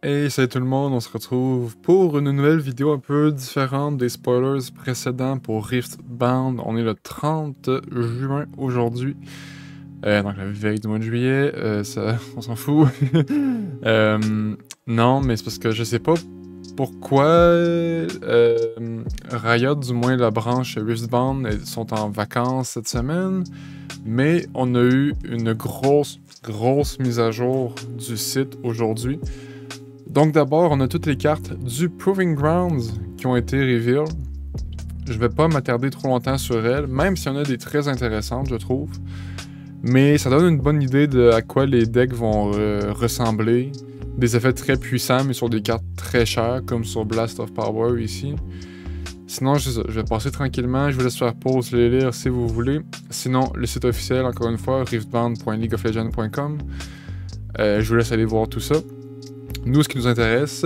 Hey, salut tout le monde, on se retrouve pour une nouvelle vidéo un peu différente des spoilers précédents pour Riftbound. On est le 30 juin aujourd'hui, donc la veille du mois de juillet, on s'en fout. Non, mais c'est parce que je sais pas pourquoi Riot, du moins la branche Riftbound, sont en vacances cette semaine, mais on a eu une grosse mise à jour du site aujourd'hui. Donc d'abord, on a toutes les cartes du Proving Grounds qui ont été reveal. Je vais pas m'attarder trop longtemps sur elles, même s'il y en a des très intéressantes, je trouve. Mais ça donne une bonne idée de à quoi les decks vont ressembler. Des effets très puissants, mais sur des cartes très chères, comme sur Blast of Power ici. Sinon, je vais passer tranquillement, je vous laisse faire pause, les lire si vous voulez. Sinon, le site officiel, encore une fois, riftbound.leagueoflegends.com. Je vous laisse aller voir tout ça. Nous, ce qui nous intéresse,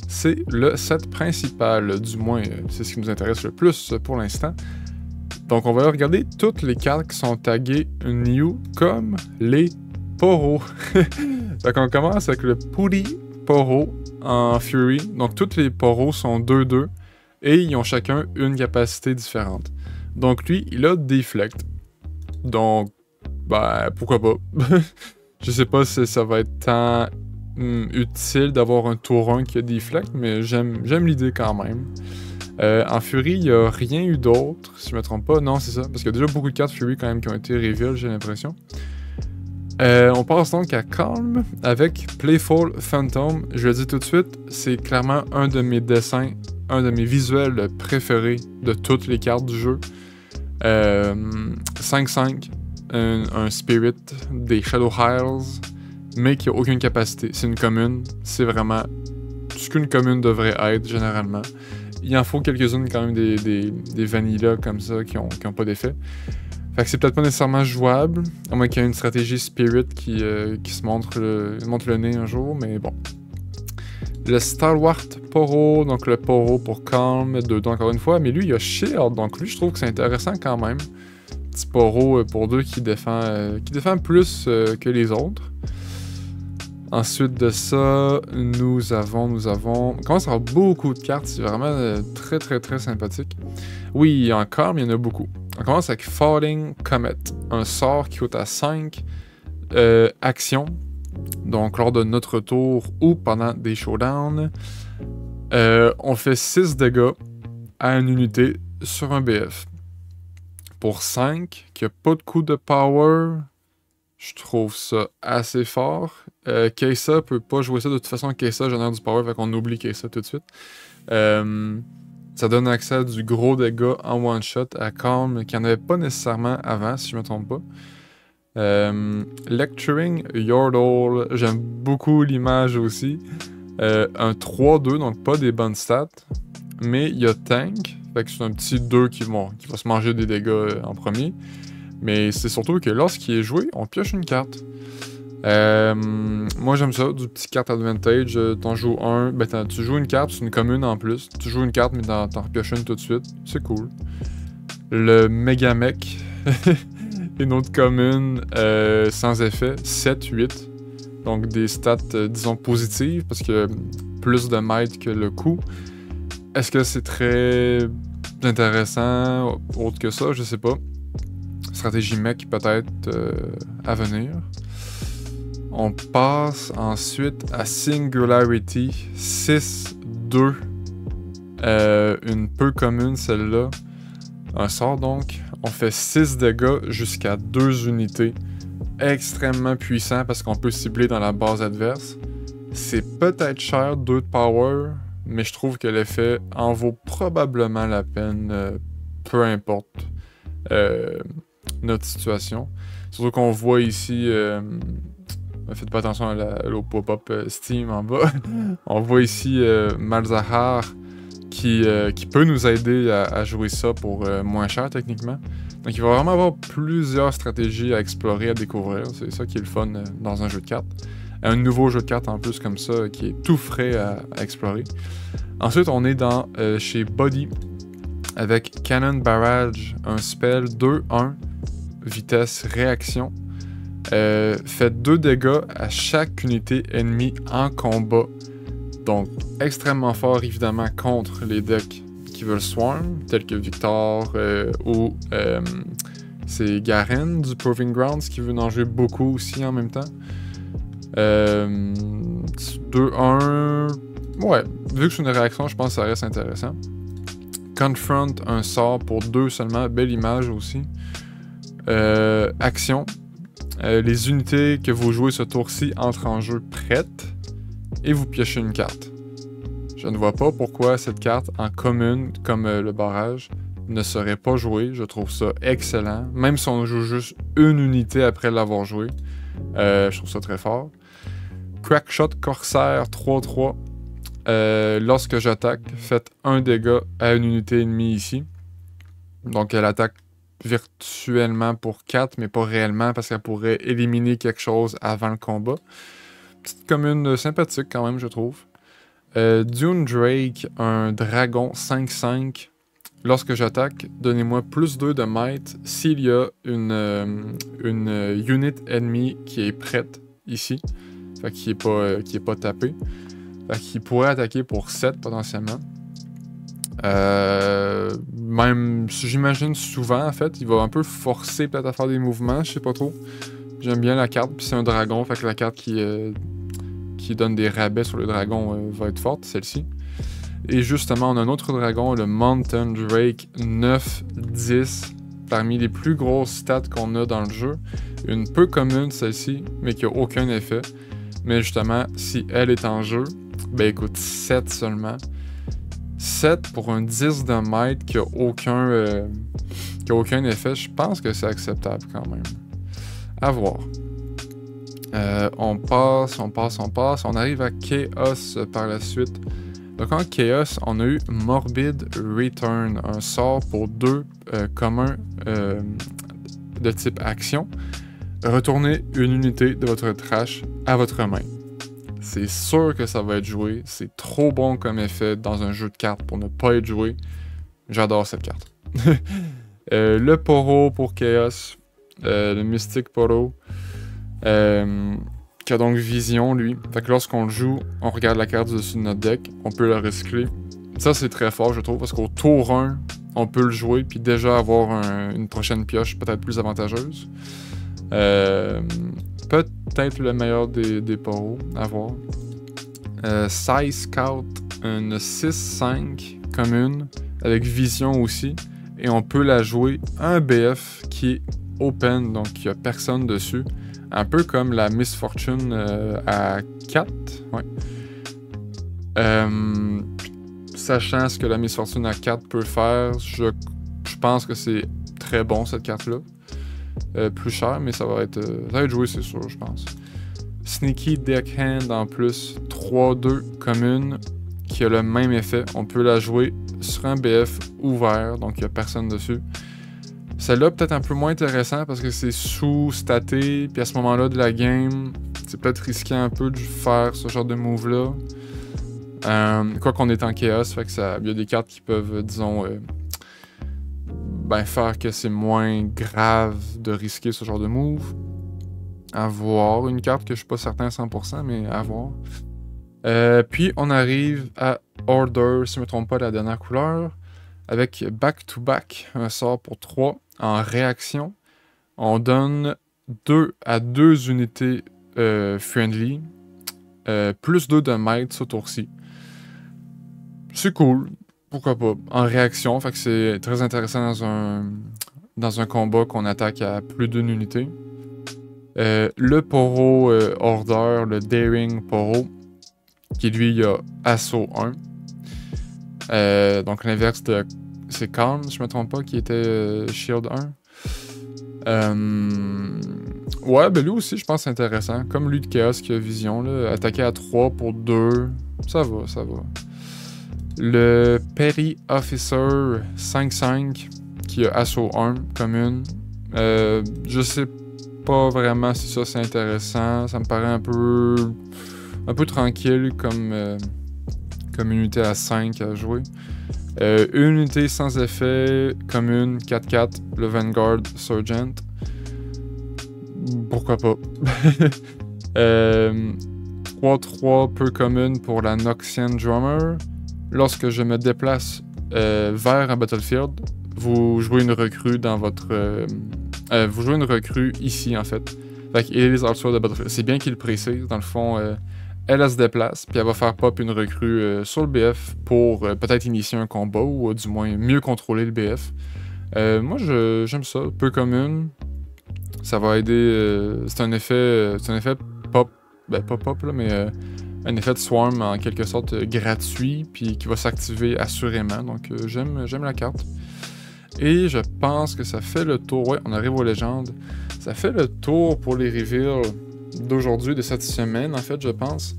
c'est le set principal, du moins, c'est ce qui nous intéresse le plus pour l'instant. Donc, on va regarder toutes les cartes qui sont taguées New, comme les Poros. Donc, on commence avec le Puri Poro en Fury. Donc, toutes les Poros sont 2-2 et ils ont chacun une capacité différente. Donc, lui, il a Deflect. Donc, ben, pourquoi pas? Je sais pas si ça va être tant utile d'avoir un tour 1 qui a Deflect, mais j'aime l'idée quand même. En Fury, il n'y a rien eu d'autre, si je me trompe pas. Non, c'est ça, parce qu'il y a déjà beaucoup de cartes Fury quand même qui ont été reveal, j'ai l'impression. On passe donc à Calm avec Playful Phantom. Je le dis tout de suite, c'est clairement un de mes dessins, un de mes visuels préférés de toutes les cartes du jeu. 5-5, un Spirit des Shadow Isles, mais qui a aucune capacité. C'est une commune, c'est vraiment ce qu'une commune devrait être généralement. Il en faut quelques-unes quand même des vanillas comme ça qui ont pas d'effet. Fait que c'est peut-être pas nécessairement jouable, à moins qu'il y ait une stratégie Spirit qui se montre le nez un jour, mais bon. Le Stalwart Poro, donc le Poro pour Calm, 2 encore une fois, mais lui il a Shield, donc lui je trouve que c'est intéressant quand même. Petit Poro pour 2 qui défend plus que les autres. Ensuite de ça, nous avons... On commence à avoir beaucoup de cartes, c'est vraiment très sympathique. Oui, en Calm, il y en a beaucoup. On commence avec Falling Comet, un sort qui coûte à 5 actions, donc lors de notre tour ou pendant des showdowns. On fait 6 dégâts à une unité sur un BF. Pour 5, qui a pas de coup de power... Je trouve ça assez fort. Kesa peut pas jouer ça. De toute façon, Kesa génère du power, fait qu'on oublie Kesa tout de suite. Ça donne accès à du gros dégâts en one-shot à Calm, qu'il n'y en avait pas nécessairement avant, si je me trompe pas. Lecturing Yordle, j'aime beaucoup l'image aussi. Un 3-2, donc pas des bonnes stats. Mais il y a Tank, fait que c'est un petit 2 qui va se manger des dégâts en premier. Mais c'est surtout que lorsqu'il est joué, on pioche une carte. Moi j'aime ça, du petit carte advantage. T'en joues un, tu joues une carte, c'est une commune en plus. Tu joues une carte, mais t'en repioches une tout de suite. C'est cool. Le Megamech, une autre commune sans effet, 7-8. Donc des stats, disons, positives, parce que plus de might que le coup. Est-ce que c'est très intéressant, autre que ça? Je sais pas. Stratégie mech peut-être à venir. On passe ensuite à Singularity 6-2. Une peu commune celle-là. Un sort donc. On fait 6 dégâts jusqu'à 2 unités. Extrêmement puissant parce qu'on peut cibler dans la base adverse. C'est peut-être cher, 2 de power, mais je trouve que l'effet en vaut probablement la peine, peu importe notre situation. Surtout qu'on voit ici, faites pas attention au pop-up Steam en bas, on voit ici Malzahar qui peut nous aider à jouer ça pour moins cher techniquement. Donc il va vraiment avoir plusieurs stratégies à explorer, à découvrir, c'est ça qui est le fun dans un jeu de cartes. Un nouveau jeu de cartes en plus comme ça qui est tout frais à explorer. Ensuite on est dans chez Body avec Cannon Barrage, un spell 2-1 vitesse réaction. Faites 2 dégâts à chaque unité ennemie en combat Donc, extrêmement fort, évidemment, contre les decks qui veulent Swarm, tels que Victor ou c'est Garen du Proving Grounds qui veut en jouer beaucoup aussi en même temps. 2-1... Ouais, vu que c'est une réaction, je pense que ça reste intéressant. Confront, un sort pour 2 seulement, belle image aussi. Action. Les unités que vous jouez ce tour-ci entrent en jeu prêtes et vous piochez une carte. Je ne vois pas pourquoi cette carte en commune, comme le barrage, ne serait pas jouée. Je trouve ça excellent. Même si on joue juste une unité après l'avoir joué. Je trouve ça très fort. Crackshot Corsair 3-3. Lorsque j'attaque, faites 1 dégât à une unité ennemie ici. Donc elle attaque virtuellement pour 4, mais pas réellement parce qu'elle pourrait éliminer quelque chose avant le combat. Petite commune sympathique quand même, je trouve. Dune Drake, un dragon 5-5. Lorsque j'attaque, donnez-moi plus 2 de might s'il y a une unit ennemie qui est prête ici. Fait qui est pas tapée. Fait qu'il pourrait attaquer pour 7 potentiellement. Même si j'imagine souvent en fait, il va un peu forcer peut-être à faire des mouvements, je sais pas trop. J'aime bien la carte, puis c'est un dragon, fait que la carte qui donne des rabais sur le dragon va être forte, celle-ci. Et justement, on a un autre dragon, le Mountain Drake 9-10, parmi les plus grosses stats qu'on a dans le jeu. Une peu commune celle-ci, mais qui a aucun effet. Mais justement, si elle est en jeu, ben écoute, 7 seulement. 7 pour un 10 de might qui a aucun effet, je pense que c'est acceptable quand même. À voir. On passe. On arrive à Chaos par la suite. Donc en Chaos, on a eu Morbid Return, un sort pour 2 communs de type action. Retournez une unité de votre trash à votre main. C'est sûr que ça va être joué. C'est trop bon comme effet dans un jeu de cartes pour ne pas être joué. J'adore cette carte. Le Poro pour Chaos. Le Mystic Poro. Qui a donc vision, lui. Fait que lorsqu'on le joue, on regarde la carte du dessus de notre deck. On peut la recycler. Ça, c'est très fort, je trouve, parce qu'au tour 1, on peut le jouer, puis déjà avoir une prochaine pioche peut-être plus avantageuse. Peut-être le meilleur des poros à voir. Sai Scout, une 6-5 commune, avec vision aussi. Et on peut la jouer un BF qui est open, donc il n'y a personne dessus. Un peu comme la Misfortune à 4. Ouais. Sachant ce que la Misfortune à 4 peut faire, je pense que c'est très bon cette carte-là. Plus cher, mais ça va être joué, c'est sûr, je pense. Sneaky Deckhand en plus, 3-2 commune, qui a le même effet. On peut la jouer sur un BF ouvert, donc il n'y a personne dessus. Celle-là, peut-être un peu moins intéressant parce que c'est sous-staté, puis à ce moment-là de la game, c'est peut-être risqué un peu de faire ce genre de move-là. Quoi qu'on est en chaos, fait que il y a des cartes qui peuvent, disons, faire que c'est moins grave de risquer ce genre de move. À voir. Une carte que je suis pas certain à 100%, mais à voir. Puis on arrive à Order, si je me trompe pas, la dernière couleur. Avec Back-to-Back, un sort pour 3 en réaction. On donne 2 à 2 unités friendly. Plus 2 de might ce tour-ci. C'est cool. Pourquoi pas. En réaction, fait que c'est très intéressant dans un combat qu'on attaque à plus d'une unité. Le Poro Order, le Daring Poro, qui lui a Assaut 1. Donc l'inverse de... C'est Calm, si je me trompe pas, qui était Shield 1. Ouais, ben lui aussi, je pense que c'est intéressant. Comme lui de Chaos qui a Vision, là, attaquer à 3 pour 2, ça va. Le Petty Officer 5-5, qui a Assaut 1, commune. Je sais pas vraiment si ça c'est intéressant. Ça me paraît un peu tranquille comme unité à 5 à jouer. Une unité sans effet, commune 4-4, le Vanguard Sergeant. Pourquoi pas? 3-3 peu commune pour la Noxian Drummer. Lorsque je me déplace vers un battlefield, vous jouez une recrue dans votre... vous jouez une recrue ici, en fait. Fait qu'elle est outside de battlefield. C'est bien qu'il le précise. Dans le fond, elle se déplace, puis elle va faire pop une recrue sur le BF pour peut-être initier un combat, ou du moins mieux contrôler le BF. Moi, j'aime ça. Peu commune. Ça va aider... c'est un effet pop. Ben, pas pop, là, mais un effet de swarm en quelque sorte gratuit, puis qui va s'activer assurément. Donc, j'aime la carte. Et je pense que ça fait le tour. Ouais, on arrive aux légendes. Ça fait le tour pour les reveals d'aujourd'hui, de cette semaine, en fait, je pense.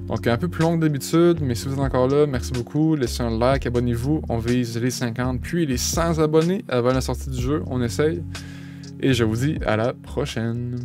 Donc, un peu plus long que d'habitude, mais si vous êtes encore là, merci beaucoup. Laissez un like, abonnez-vous. On vise les 50, puis les 100 abonnés avant la sortie du jeu. On essaye. Et je vous dis à la prochaine.